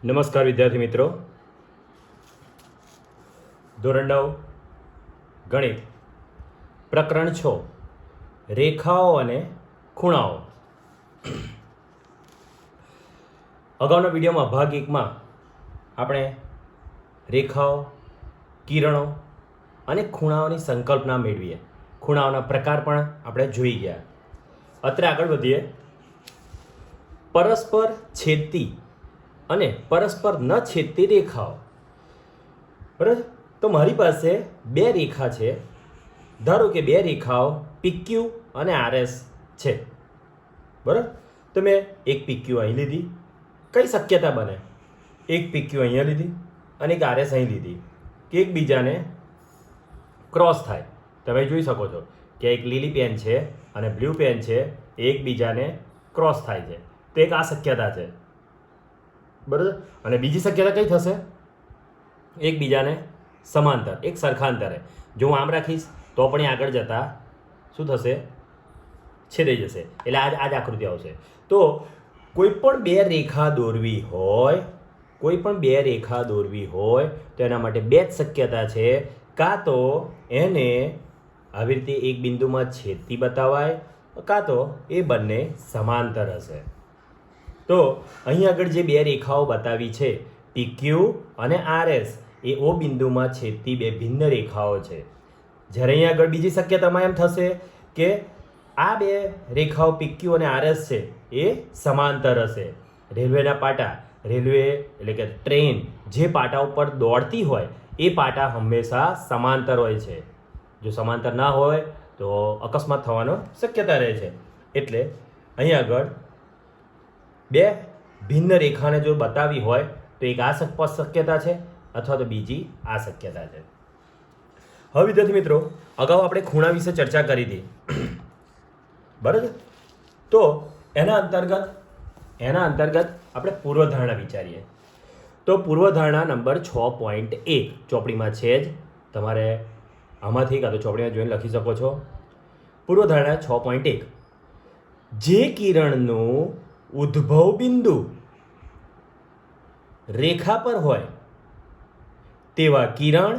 નમસ્કાર વિદ્યાર્થી મિત્રો, ધોરણ 9 ગણિત પ્રકરણ 6 રેખાઓ અને ખૂણાઓ. અગાઉના વિડીયોમાં ભાગ 1માં આપણે રેખાઓ, કિરણો અને ખૂણાઓની સંકલ્પના મેળવીએ. ખૂણાઓના પ્રકાર પણ આપણે જોઈ ગયા. અત્રે આગળ વધીએ. પરસ્પર છેદતી અને પરસ્પર ન છેદતી રેખાઓ. બરાબર, તો મારી પાસે બે રેખા છે. ધારો કે બે રેખાઓ PQ અને RS છે. બરાબર, તો મેં એક PQ અહીં લીધી. કઈ શક્યતા બને? એક PQ અહીંયા લીધી અને એક RS અહીં લીધી કે એકબીજાને ક્રોસ થાય. તમે જોઈ શકો છો કે એક લીલી પેન છે અને બ્લુ પેન છે, એકબીજાને ક્રોસ થાય છે. તો એક આ શક્યતા છે. બરાબર, અને બીજી શક્યતા કઈ થશે? એકબીજાને સમાંતર, એક સરખાંતરે. જો હું આમ રાખીશ તો પણ આગળ જતા શું થશે? છેદાઈ જશે. એટલે આ જ આકૃતિ આવશે. તો કોઈ પણ બે રેખા દોરવી હોય, તો એના માટે બે જ શક્યતા છે. કાં તો એને આવી રીતે એક બિંદુમાં છેદતી બતાવાય, કાં તો એ બંને સમાંતર હશે. તો અહીં આગળ જે બે રેખાઓ બતાવી છે PQ અને RS, એ O બિંદુમાં છેદતી બે ભિન્ન રેખાઓ છે. જ્યારે અહીં આગળ બીજી શક્યતામાં એમ થશે કે આ બે રેખાઓ PQ અને RS છે એ સમાંતર હશે. રેલવેના પાટા, રેલવે એટલે કે ટ્રેન જે પાટા ઉપર દોડતી હોય એ પાટા હંમેશા સમાંતર હોય છે. જો સમાંતર ના હોય તો અકસ્માત થવાનો શક્યતા રહે છે. એટલે અહીં આગળ બે ભિન્ન રેખાને જો બતાવી હોય તો એક આ શક્યતા છે અથવા તો બીજી આ શક્યતા છે. હવે વિદ્યાર્થી મિત્રો, અગાઉ આપણે ખૂણા વિશે ચર્ચા કરી હતી. બરાબર, તો એના અંતર્ગત આપણે પૂર્વધારણા વિચારીએ. તો પૂર્વધારણા નંબર 6.1 ચોપડીમાં છે જ. તમારે આમાંથી કાં તો ચોપડીમાં જોઈને લખી શકો છો. પૂર્વધારણા 6.1, જે કિરણનું ઉદ્ભવ બિંદુ રેખા પર હોય તેવા કિરણ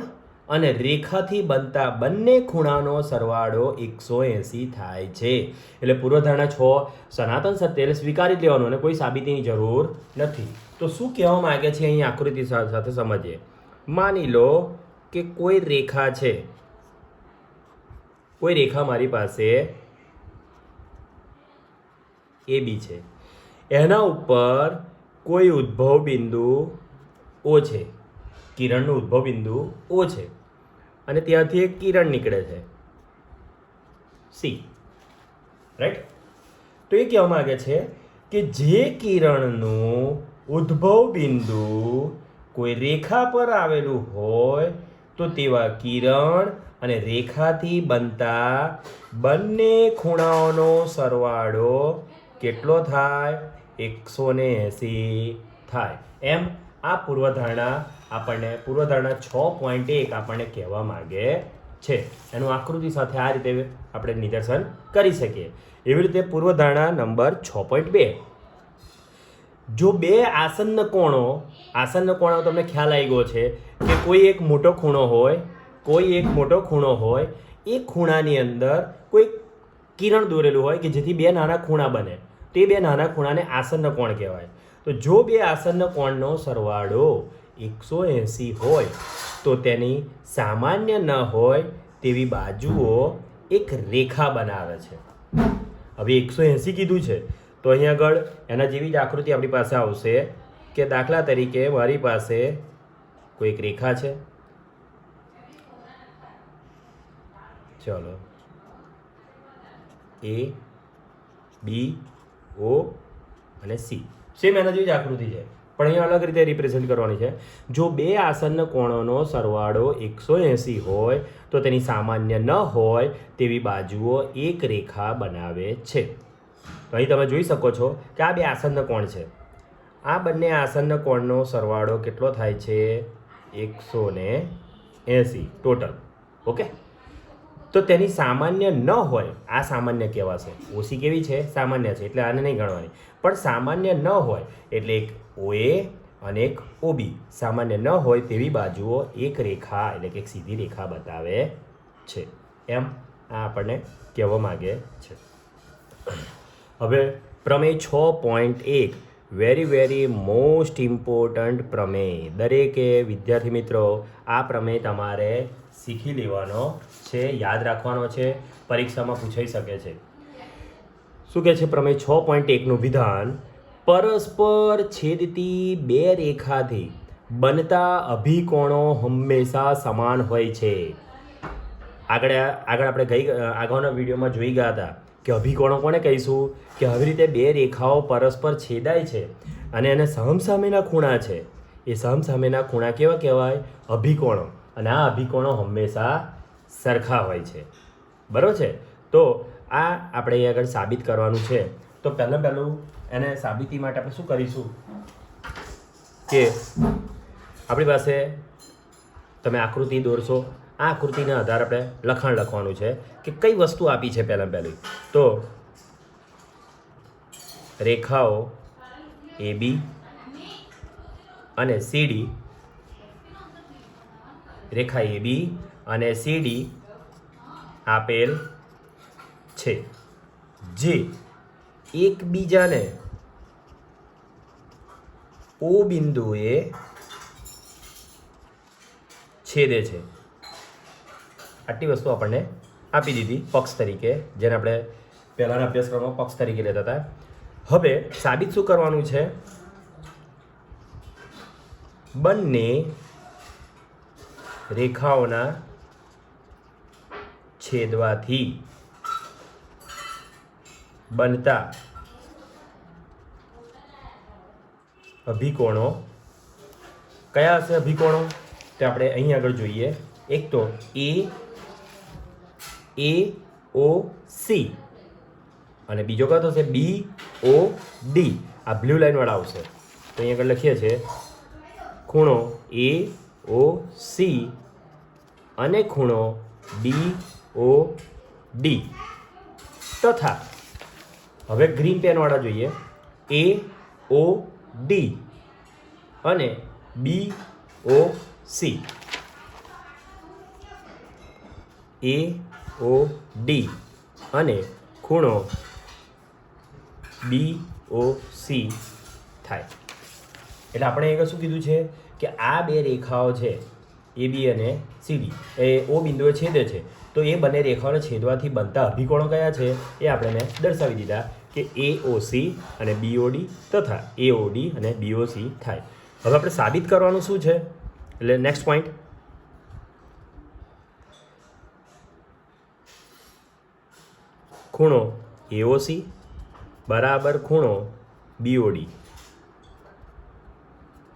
અને રેખાથી બનતા બંને ખૂણાનો સરવાળો 180 થાય છે. એટલે પૂર્વધારણા 6 સનાતન સત્ય, એટલે સ્વીકારી લેવાનું અને કોઈ સાબિતીની જરૂર નથી. તો શું કહેવા માંગે છે અહીં આકૃતિ સાથે સમજીએ. માની લો કે કોઈ રેખા છે, કોઈ રેખા મારી પાસે AB છે. એના ઉપર કોઈ ઉદ્ભવ બિંદુ O છે, કિરણનું ઉદ્ભવ બિંદુ O છે, અને ત્યાંથી એક કિરણ નીકળે છે C. રાઈટ? તો એ કહેવા માંગે છે કે જે કિરણનું ઉદ્ભવ બિંદુ કોઈ રેખા પર આવેલું હોય તો તેવા કિરણ અને રેખાથી બનતા બંને ખૂણાઓનો સરવાળો કેટલો થાય? 180 થાય. એમ આ પૂર્વધારણા 6.1 આપણને કહેવા માંગે છે. એનું આકૃતિ સાથે આ રીતે આપણે નિદર્શન કરી શકીએ. એવી રીતે પૂર્વધારણા નંબર 6.2, જો બે આસન્ન કોણો તમને ખ્યાલ આવી ગયો છે કે કોઈ એક મોટો ખૂણો હોય, એ ખૂણાની અંદર કોઈ કિરણ દોરેલું હોય કે જેથી બે નાના ખૂણા બને, તે બે નાના ખૂણાને આસન્ન કોણ કહેવાય. તો જો બે આસન્ન કોણનો સરવાળો 180 હોય તો તેની સામાન્ય ન હોય તેવી બાજુઓ એક રેખા બનાવે છે. હવે 180 કીધું છે તો અહીં આગળ એના જેવી જ આકૃતિ આપણી પાસે આવશે કે દાખલા તરીકે મારી પાસે કોઈ એક રેખા છે. ચલો, A, B, O અને C. સેમ એના જેવી જ આકૃતિ છે, પણ અહીંયા અલગ રીતે રિપ્રેઝેન્ટ કરવાની છે. જો બે આસન્ન કોણોનો સરવાળો 180 હોય તો તેની સામાન્ય ન હોય તેવી બાજુઓ એક રેખા બનાવે છે. તો અહીં તમે જોઈ શકો છો કે આ બે આસન્ન કોણ છે. આ બંને આસન્ન કોણનો સરવાળો કેટલો થાય છે? 180 ટોટલ. ઓકે, તો તેની સામાન્ય ન હોય, આ સામાન્ય કહેવાશે. ઓછી કેવી છે? સામાન્ય છે, એટલે આને નહીં ગણવાની. પણ સામાન્ય ન હોય એટલે એક OA અને એક ઓબી સામાન્ય ન હોય તેવી બાજુઓ એક રેખા એટલે કે એક સીધી રેખા બતાવે છે એમ આ આપણને કહેવા માગે છે. હવે પ્રમેય 6.1 વેરી મોસ્ટ ઇમ્પોર્ટન્ટ પ્રમેય. દરેકે વિદ્યાર્થી મિત્રો આ પ્રમેય તમારે શીખી લેવાનો છે, યાદ રાખવાનો છે, પરીક્ષામાં પૂછાઈ શકે છે. શું કહે છે પ્રમેય 6.1નું વિધાન? પરસ્પર છેદતી બે રેખાથી બનતા અભિકોણો હંમેશા સમાન હોય છે. આગળ આપણે આગળના વિડીયોમાં જોઈ ગયા હતા કે અભિકોણો કોને કહીશું? કે આવી રીતે બે રેખાઓ પરસ્પર છેદાય છે અને એને સામસામેના ખૂણા છે. એ સામસામેના ખૂણા કેવા કહેવાય? અભિકોણો. અને આ અભિકોણો હંમેશા સરખા હોય છે. બરાબર છે? તો આ આપણે અહીં આગળ સાબિત કરવાનું છે. તો પહેલું એને સાબિતી માટે આપણે શું કરીશું કે આપણી પાસે તમે આકૃતિ દોરશો. આ આકૃતિના આધારે આપણે લખાણ લખવાનું છે કે કઈ વસ્તુ આપી છે. પહેલી તો રેખાઓ AB અને CD, રેખા AB અને CD આપેલ છે જે એકબીજાને O બિંદુએ છેદે છે. આટલી વસ્તુ આપણને આપી દીધી પક્ષ તરીકે, જેને આપણે પહેલાના અભ્યાસક્રમમાં પક્ષ તરીકે લેતા હતા. હવે સાબિત શું કરવાનું છે? બંને રેખાઓના છેદવાથી બનતા અભિકોણો કયા હશે? અભિકોણો તો આપણે અહીં આગળ જોઈએ. એક તો AOC અને બીજો કયો થશે? BOD. આ બ્લુ લાઈન વાળા આવશે. તો અહીં આગળ લખીએ છીએ ખૂણો AOC અને ખૂણો BOD તથા હવે ગ્રીન પેન વાળા જોઈએ AOD અને BOC. AOD અને ખૂણો BOC થાય. એટલે આપણે અહીંયા શું કીધું છે કે આ બે રેખાઓ છે AB અને CD એ O બિંદુએ છેદે છે. તો એ બંને રેખાઓને છેદવાથી બનતા અભિકોણો કયા છે એ આપણે દર્શાવી દીધા કે AOC અને BOD તથા AOD અને BOC થાય. હવે આપણે સાબિત કરવાનું શું છે? એટલે નેક્સ્ટ પોઈન્ટ ખૂણો AOC બરાબર ખૂણો BOD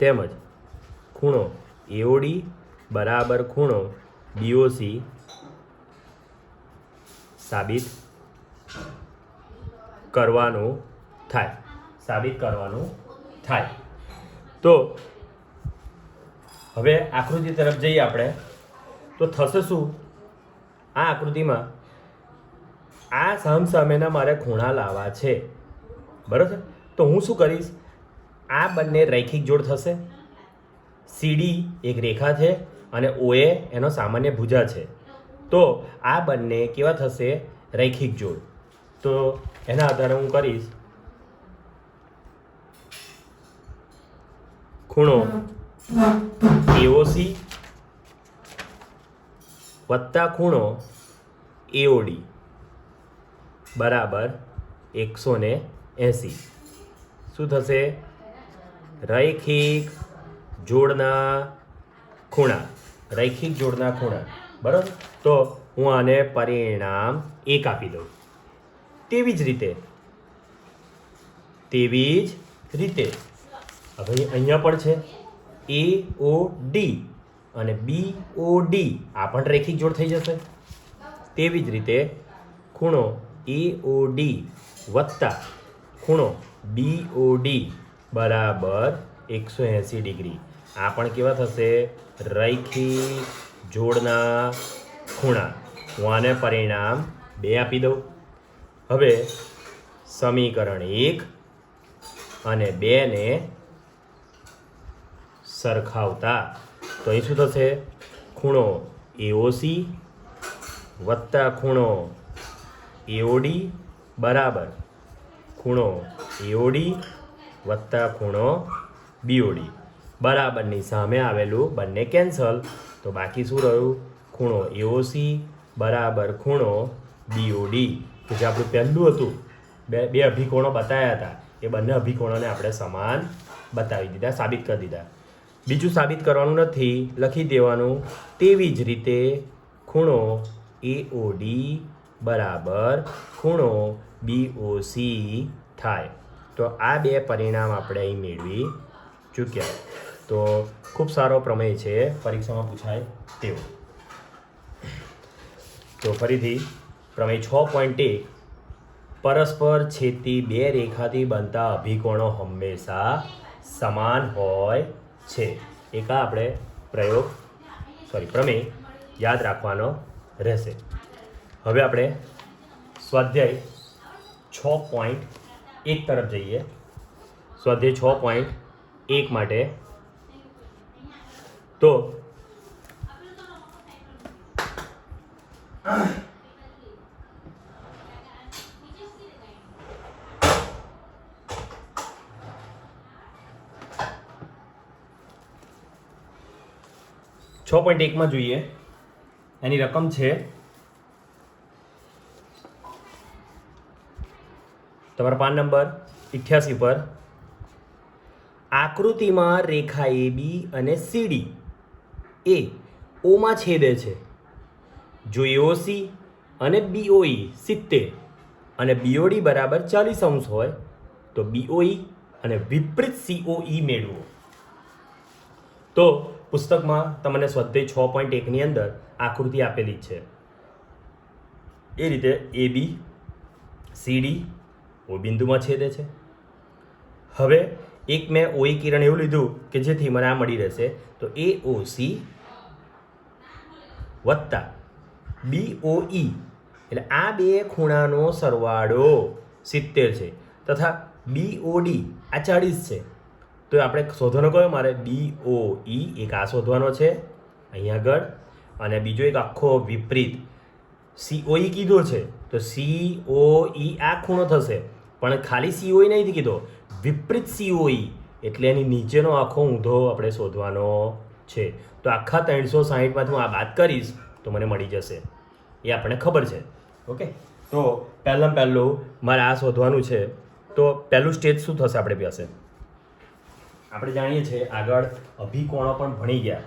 તેમજ ખૂણો AOD બરાબર ખૂણો BOC સાબિત કરવાનું થાય. તો હવે આકૃતિ તરફ જઈએ આપણે. તો થશે શું? આ આકૃતિમાં આ સામસામેના મારે ખૂણા લાવવા છે. બરાબર છે? તો હું શું કરીશ? આ બંને રૈખિક જોડ થશે. CD એક રેખા છે અને OA એનો સામાન્ય ભુજા છે. તો આ બંને કેવા થશે? રૈખિક જોડ. તો એના આધારે હું કરીશ ખૂણો AOC વત્તા ખૂણો AOD બરાબર 180. શું થશે? રૈખિક જોડના ખૂણા. બરાબર? તો હું આને પરિણામ 1 આપી દઉં. તેવી જ રીતે હવે અહીંયા પણ છે AOD અને BOD. આ પણ રૈખિક જોડ થઈ જશે. તેવી જ રીતે ખૂણો AOD વત્તા ખૂણો BOD બરાબર 180 ડિગ્રી. આ પણ કેવા થશે? રૈખિક જોડના ખૂણા. હું આને પરિણામ 2 આપી દઉં. હવે સમીકરણ 1 અને 2 ને સરખાવતા. તો અહીં શું થશે? ખૂણો એઓસી વત્તા ખૂણો એઓડી બરાબર ખૂણો એઓડી વત્તા ખૂણો બીઓડી બરાબરની સામે આવેલું બંને કેન્સલ. તો બાકી શું રહ્યું? ખૂણો એઓસી બરાબર ખૂણો બીઓડી, કે જે આપણું પહેલું હતું, બે અભિકોણો બતાવ્યા હતા, એ બંને અભિકોણોને આપણે સમાન બતાવી દીધા, સાબિત કરી દીધા. બીજું સાબિત કરવાનું નથી, લખી દેવાનું. તેવી જ રીતે ખૂણો એઓડી બરાબર ખૂણો બીઓસી થાય. તો આ બે પરિણામ આપણે અહીં મેળવી ચૂક્યા. તો ખૂબ સારો પ્રમેય છે, પરીક્ષામાં પૂછાય તેવો. તો ફરીથી પ્રમેય 6.1, પરસ્પર છેદતી બે રેખાથી બનતા અભિકોણો હંમેશા સમાન હોય છે. એક આ આપણે પ્રમેય યાદ રાખવાનો રહેશે. હવે આપણે સ્વાધ્યાય 6.1 તરફ જઈએ. સ્વાધ્યાય 6.1 માટે તો છ પોઈન્ટ એકમાં જોઈએ. એની રકમ છે તમારા પાન નંબર 88 પર. આકૃતિમાં રેખા એ બી અને સીડી એ ઓમાં છેદે છે. જો એઓસી અને બીઓઈ 70 અને બીઓડી બરાબર 40° હોય તો બીઓઈ અને વિપરીત સીઓઈ મેળવો. તો પુસ્તકમાં તમને સ્વાધ્યાય 6.1ની અંદર આકૃતિ આપેલી છે. એ રીતે એ બી સીડી ઓ બિંદુમાં છેદે છે. હવે એક મેં ઓઈ કિરણ એવું લીધું કે જેથી મને આ મળી રહેશે. તો એઓસી વત્તા બીઓઈ એટલે આ બે ખૂણાનો સરવાળો 70 છે તથા બીઓડી આ 40 છે. તો આપણે શોધવાનો કયો? મારે બીઓઈ એક આ શોધવાનો છે અહીંયા આગળ, અને બીજો એક આખો વિપરીત સીઓઈ કીધો છે. તો સીઓઈ આ ખૂણો થશે, પણ ખાલી સીઓઈ નહીં કીધો, વિપરીત સીઓઈ એટલે એની નીચેનો આખો ઊંધો આપણે શોધવાનો છે. તો આખા 360માંથી હું આ બાદ કરીશ તો મને મળી જશે, એ આપણને ખબર છે. ઓકે, તો પહેલું મારે આ શોધવાનું છે. તો પહેલું સ્ટેજ શું થશે આપણે પાસે? આપણે જાણીએ છીએ આગળ અભિકોણો પણ ભણી ગયા,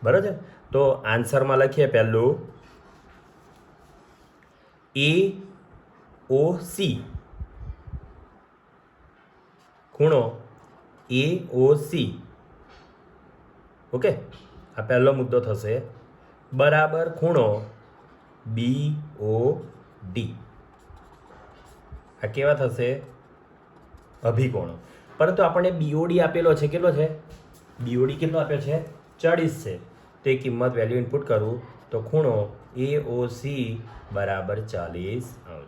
બરાબર છે. તો આન્સરમાં લખીએ પહેલું એઓસી ખૂણો એઓસી. ઓકે, આ પહેલો મુદ્દો થશે બરાબર ખૂણો બીઓડી. આ કેવા થશે? અભિકોણો. પરંતુ આપણને બીઓડી આપેલો છે, કેટલો છે? બીઓડી કેટલો આપ્યો છે? 40 છે. તે કિંમત વેલ્યુ ઇનપુટ કરું તો ખૂણો એઓસી બરાબર 40°. આ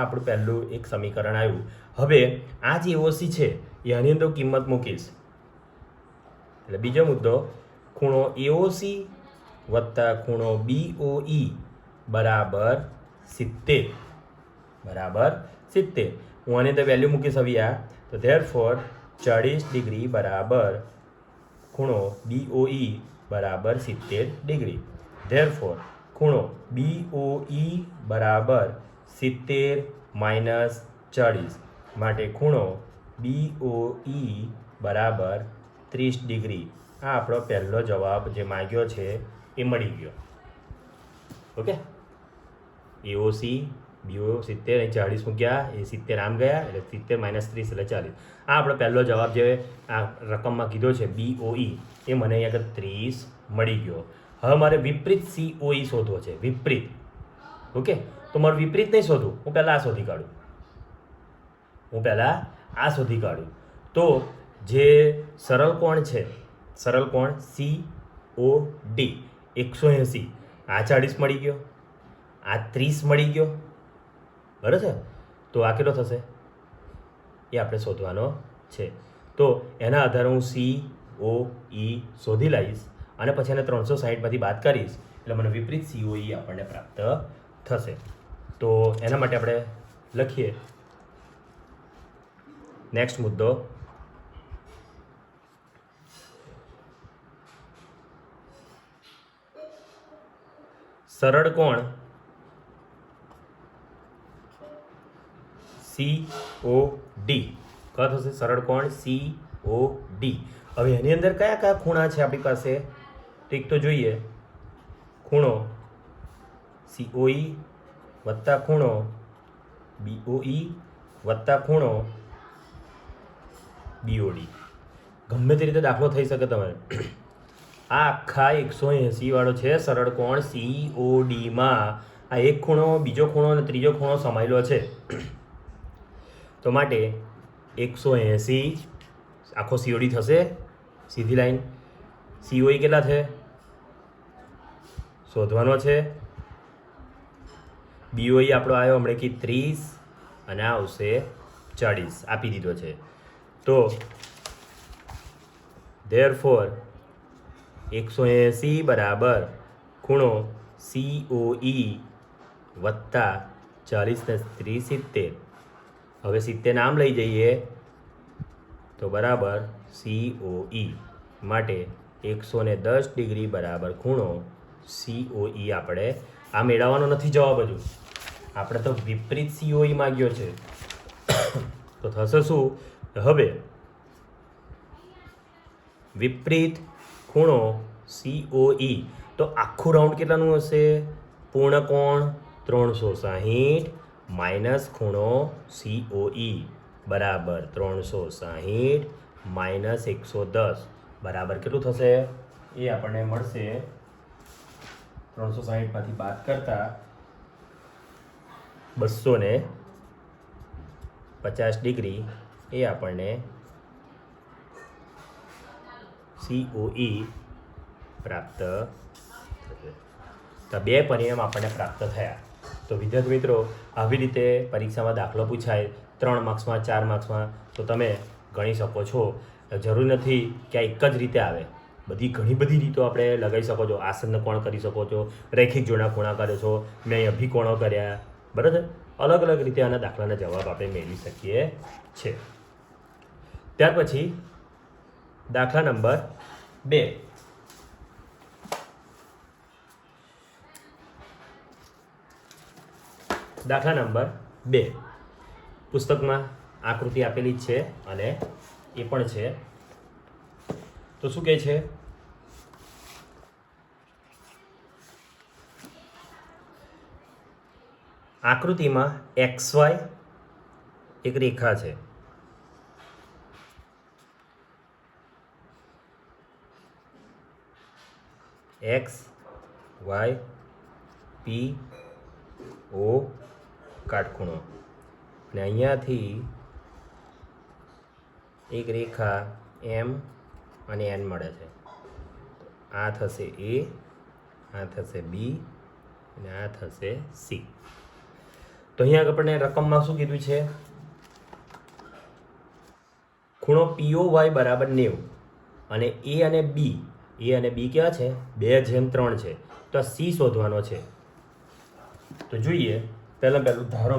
આપણું પહેલું એક સમીકરણ આવ્યું. હવે આ જે એઓસી છે એની અંદર કિંમત મૂકીશ એટલે બીજો મુદ્દો ખૂણો એઓસી વત્તા ખૂણો બીઓઈ બરાબર 70. હું આની અંદર વેલ્યુ મૂકીશ હવે આ. તો ધેરફોર 40° બરાબર ખૂણો બીઓઈ બરાબર 70°. ધેરફોર ખૂણો બીઓઈ બરાબર 70 માઇનસ 40 માટે ખૂણો બીઓઈ બરાબર 30°. આ આપણો પહેલો જવાબ જે માંગ્યો છે એ મળી ગયો. ઓકે, એઓસી બીઓ 70 અને 40 મૂક્યા, એ 70 આમ ગયા એટલે 70 માઇનસ 30 એટલે 40. આ આપણો પહેલો જવાબ જે આ રકમમાં કીધો છે બીઓઈ, એ મને અહીં આગળ 30 મળી ગયો. હવે મારે વિપરીત સીઓઈ શોધવો છે, વિપરીત. ઓકે, તો મારે વિપરીત નહીં શોધવું, હું પહેલાં આ શોધી કાઢું. તો જે સરળ કોણ છે, સરળ કોણ COD 180, આ 40 મળી ગયો, આ 30 મળી ગયો, બરાબર છે. તો આ કેટલો થશે એ આપણે શોધવાનો છે. તો એના આધારે હું COE શોધી લઈશ અને પછી એને 360માંથી બાદ કરીશ એટલે મને વિપરીત COE આપણને પ્રાપ્ત થશે. તો એના માટે આપણે લખીએ નેક્સ્ટ મુદ્દો. સરળ કોણ COD કયો થશે? સરળ કોણ COD. હવે એની અંદર કયા કયા ખૂણા છે આપણી પાસે? તો એક તો જોઈએ ખૂણો COE વત્તા ખૂણો BOE વત્તા ખૂણો BOD. ગમે તે રીતે દાખલો થઈ શકે તમારે. આ આખા 180 વાળો છે સરળ કોણ CODમાં આ એક ખૂણો, બીજો ખૂણો અને ત્રીજો ખૂણો સમાયેલો છે. તો માટે 180 આખો COD થશે સીધી લાઈન. COE કેટલા છે શોધવાનો છે. BOE આપણો આવ્યો હમણાં કે 30 અને આ આવશે 40 આપી દીધો છે. તો ધેરફોર 180 બરાબર ખૂણો COE વત્તા 40 ને 30 70. હવે 70 નામ લઈ જઈએ તો બરાબર COE માટે 110 ડિગ્રી બરાબર ખૂણો COE. આપણે આ મેળવવાનો નથી જવાબ હજુ, આપણે તો વિપરીત COE માગ્યો છે. તો થશે શું? હવે વિપરીત ખૂણો COE તો આખું રાઉન્ડ કેટલાનું હશે? પૂર્ણ કોણ 360 માઇનસ ખૂણો COE બરાબર 360 માઇનસ 110 બરાબર કેટલું થશે? એ આપણને મળશે 360માંથી બાદ કરતા 250 ડિગ્રી. એ આપણને COE પ્રાપ્ત થશે. તો બે પરિણામ આપણને પ્રાપ્ત થયા. તો વિદ્યાર્થી મિત્રો, આવી રીતે પરીક્ષામાં દાખલો પૂછાય 3 માર્ક્સમાં 4 માર્ક્સમાં તો તમે ગણી શકો છો. જરૂર નથી કે આ એક જ રીતે આવે, બધી ઘણી બધી રીતો આપણે લગાવી શકો છો. આસન કોણ કરી શકો છો, રૈખિક જોડા ખૂણા કરો છો, મેં અહીં અભિકોણો કર્યા, બરાબર. અલગ અલગ રીતે આના દાખલાના જવાબ આપણે મેળવી શકીએ છીએ. ત્યાર પછી દાખલા નંબર 2. દાખલા નંબર 2 પુસ્તકમાં આકૃતિ આપેલી જ છે અને એ પણ છે. તો શું કહે છે? આકૃતિમાં XY એક રેખા છે. X Y P O કાટખૂણો અને અહીંયાથી એક રેખા M અને N મળે છે. આ થશે A, આ થશે B અને આ થશે C. તો અહીંયા આપણને રકમમાં શું કીધું છે? ખૂણો POY બરાબર 90 અને A અને B કેવા છે? 2:3 છે. તો આ C શોધવાનો છે. તો જોઈએ પહેલું ધારો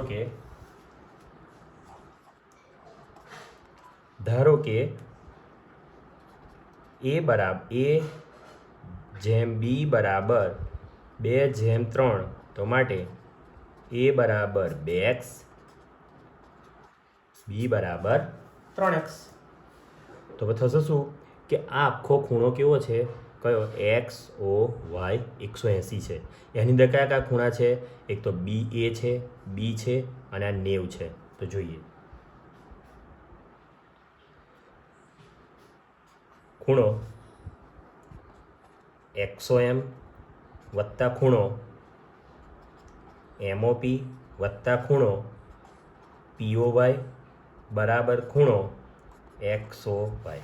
કે A જેમ B બરાબર 2:3 તો માટે A બરાબર 2x, B બરાબર 3x. તો થશે શું કે આ આખો ખૂણો કેવો છે? કયો? XOY 180 છે. એની અંદર કયા કયા ખૂણા છે? એક તો BA છે, B છે અને આ 90 છે. તો જોઈએ ખૂણો XOM વત્તા ખૂણો MOP વત્તા ખૂણો POY બરાબર ખૂણો XOY.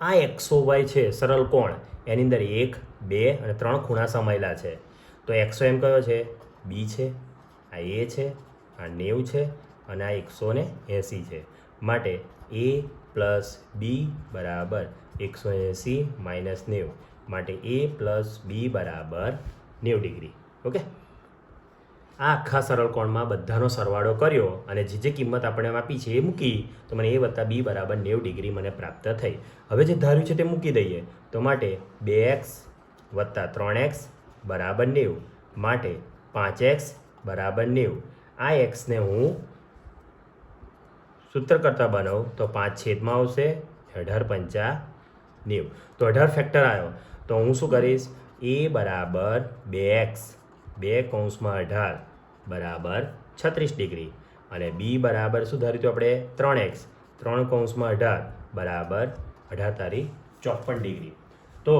આ XOY છે સરળ કોણ, એની અંદર 1, 2 અને 3 ખૂણા સમાયેલા છે. તો XOM કયો છે? B છે, આ A છે, આ 90 છે અને આ 180 છે. માટે A + B બરાબર 180 માઇનસ 90 માટે A પ્લસ બી બરાબર 90 ડિગ્રી. ઓકે, આ આખા સરળ કોણમાં બધાનો સરવાળો કર્યો અને જે કિંમત આપણે આપી છે એ મૂકી તો મને A વત્તા બી બરાબર 90 ડિગ્રી મને પ્રાપ્ત થઈ. હવે જે ધાર્યું છે તે મૂકી દઈએ તો માટે 2x વત્તા 3x બરાબર 90 માટે 5x બરાબર 90. આ એક્સને હું સૂત્ર કરતાં બનાવું તો 5 છેદમાં આવશે 18 પંચા 90. તો 18 ફેક્ટર આવ્યો તો હું શું કરીશ, A બરાબર 2x 2 કૌંસમાં 18 બરાબર 36 ડિગ્રી અને B બરાબર શું ધાર્યું તો આપણે 3x 3 કૌંસમાં 18 બરાબર 18 તારી 54 ડિગ્રી. તો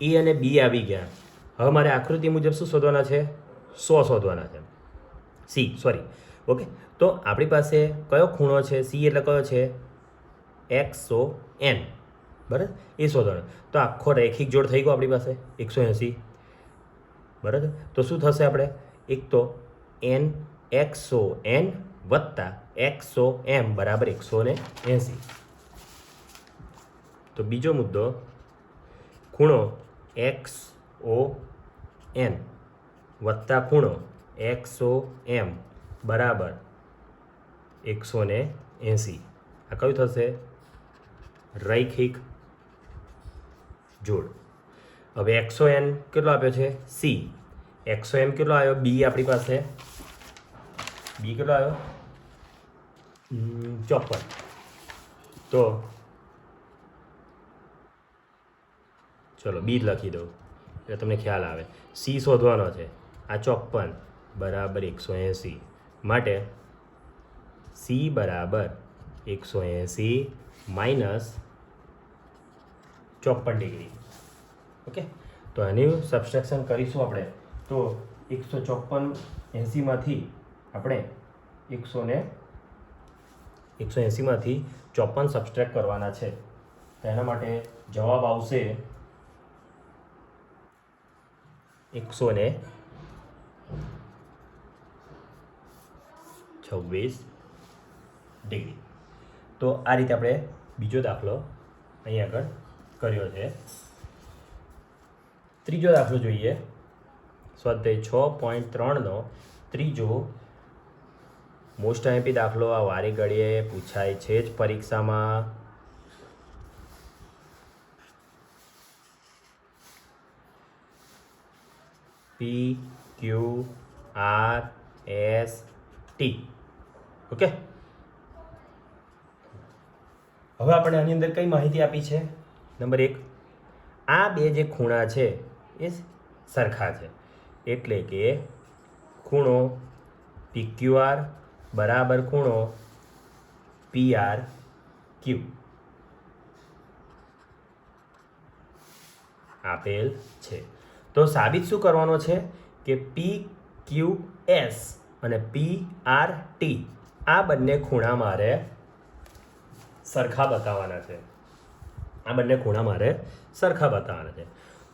A અને B આવી ગયા. હવે મારે આકૃતિ મુજબ શું શોધવાના છે, 100 શોધવાના છે. ઓકે, તો આપણી પાસે કયો ખૂણો છે, C એટલે કયો છે, XON, બરાબર, એ શોધવાનો. તો આખો રેખિક જોડ થઈ ગયો આપણી પાસે 180, બરાબર. તો શું થશે આપણે, એક તો NXON વત્તા XOM બરાબર 180. તો બીજો મુદ્દો, ખૂણો XON વત્તા ખૂણો XOM બરાબર 180. આ કયું થશે, રૈખિક જોડ. હવે XON કેટલો આપ્યો છે, C. XOM કેટલો આવ્યો, B આપણી પાસે, B કેટલો આવ્યો 54. તો ચલો B લખી દઉં એટલે તમને ખ્યાલ આવે. C શોધવાનો છે, આ 54 બરાબર 180 માટે C બરાબર 180 માઇનસ 54 ડિગ્રી. ઓકે, તો આની સબસ્ટ્રેક્શન કરીશું આપણે. તો 154 80માંથી આપણે 180માંથી 54 સબસ્ટ્રેક્ટ કરવાના છે. તો એના માટે જવાબ આવશે 126 ડિગ્રી. તો આ રીતે આપણે બીજો દાખલો અહીં આગળ કર્યો છે. ત્રીજો દાખલો જોઈએ, સ્વાધ્યાય 6.3નો ત્રીજો મોસ્ટ આઈએમપી દાખલો. આ વારે ઘડીએ પૂછાય છે જ પરીક્ષામાં. PQRST. ઓકે, હવે આપણે આની અંદર કઈ માહિતી આપી છે, નંબર 1, આ બે જે ખૂણા છે એ સરખા છે, એટલે કે ખૂણો PQR બરાબર ખૂણો PRQ આપેલ છે. તો સાબિત શું કરવાનો છે કે PQS અને PRT આ બંને ખૂણા મારે સરખા બતાવવાના છે. આ બંને ખૂણા મારે સરખા બતાવવાના છે.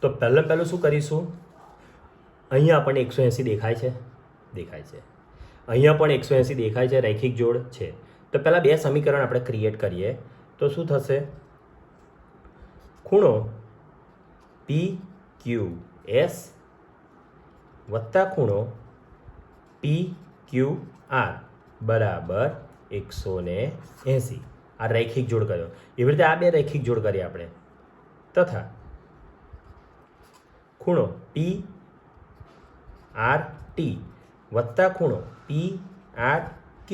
તો પહેલું શું કરીશું, અહીંયા આપણને 180 દેખાય છે, અહીંયા પણ 180 દેખાય છે, રૈખિક જોડ છે. તો પહેલાં બે સમીકરણ આપણે ક્રિએટ કરીએ. તો શું થશે, ખૂણો PQS વત્તા ખૂણો PQR બરાબર 180. આ રૈખિક જોડ કર્યો. એવી રીતે આ બે રૈખિક જોડ કરીએ આપણે. તથા ખૂણો PRT વત્તા ખૂણો PRQ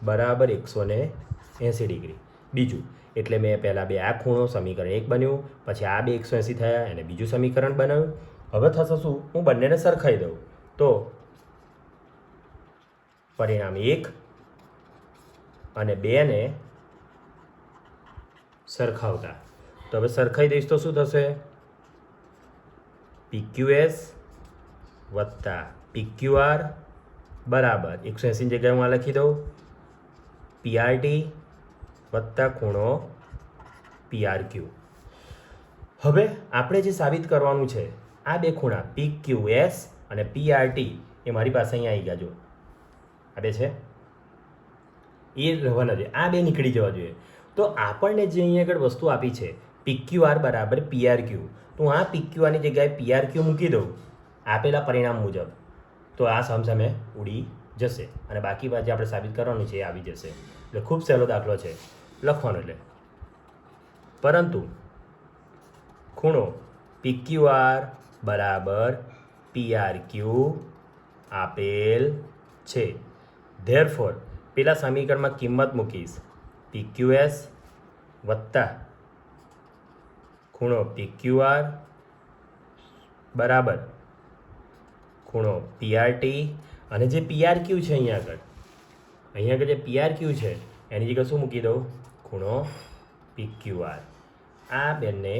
બરાબર 180 ડિગ્રી. બીજું એટલે મેં પહેલાં બે આ ખૂણો સમીકરણ 1 બન્યું, પછી આ બે 180 થયા અને બીજું સમીકરણ બનાવ્યું. હવે થશે શું, હું બંનેને સરખાઈ દઉં તો પરિણામ 1 અને 2 ને સરખાવતા. તો હવે સરખાઈ દઈશ તો શું થશે, PQS વત્તા PQR બરાબર 180ની જગ્યાએ હું આ લખી દઉં PRT વત્તા ખૂણો PRQ. હવે આપણે જે સાબિત કરવાનું છે, આ બે ખૂણા PQS અને PRT એ મારી પાસે અહીંયા આવી ગયા. જો આ બે છે એ રહેવાના છે, આ બે નીકળી જવા જોઈએ. તો આપણને જે અહીંયા આગળ વસ્તુ આપી છે PQR બરાબર PRQ. તો આ PQRની જગ્યાએ PRQ મૂકી દઉં આપેલા પરિણામ મુજબ, તો આ સામે ઉડી જશે અને બાકી બાજુ આપણે સાબિત કરવાનું છે એ આવી જશે. એટલે ખૂબ સહેલો દાખલો છે લખવાનો. એટલે પરંતુ ખૂણો PQR બરાબર PRQ આપેલ છે. ધેરફોર પેલા સમીકરણમાં કિંમત મૂકીશ PQS વત્તા ખૂણો PQR બરાબર ખૂણો PRT, અને જે PRQ છે અહીંયા આગળ જે PRQ છે એની જગ્યાએ શું મૂકી દઉં? ખૂણો PQR. આ બંને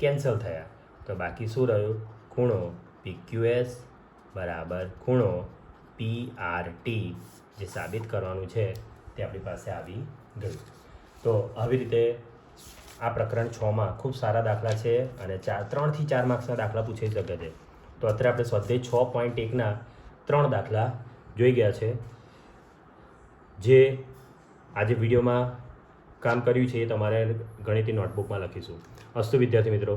કેન્સલ થયા તો બાકી શું રહ્યું? ખૂણો PQS બરાબર ખૂણો PRT, જે સાબિત કરવાનું છે તે આપણી પાસે આવી ગયું. તો આવી રીતે આ પ્રકરણ 6માં ખૂબ સારા દાખલા છે અને 3 થી 4 માર્ક્સના દાખલા પૂછાઈ શકે છે. તો અત્યારે આપણે સ્વાધ્યાય 6.1ના 3 દાખલા જોઈ ગયા છે. જે આજે વિડીયોમાં કામ કર્યું છે એ તમારે ગણિતની નોટબુકમાં લખીશું. અસ્તુ વિદ્યાર્થી મિત્રો.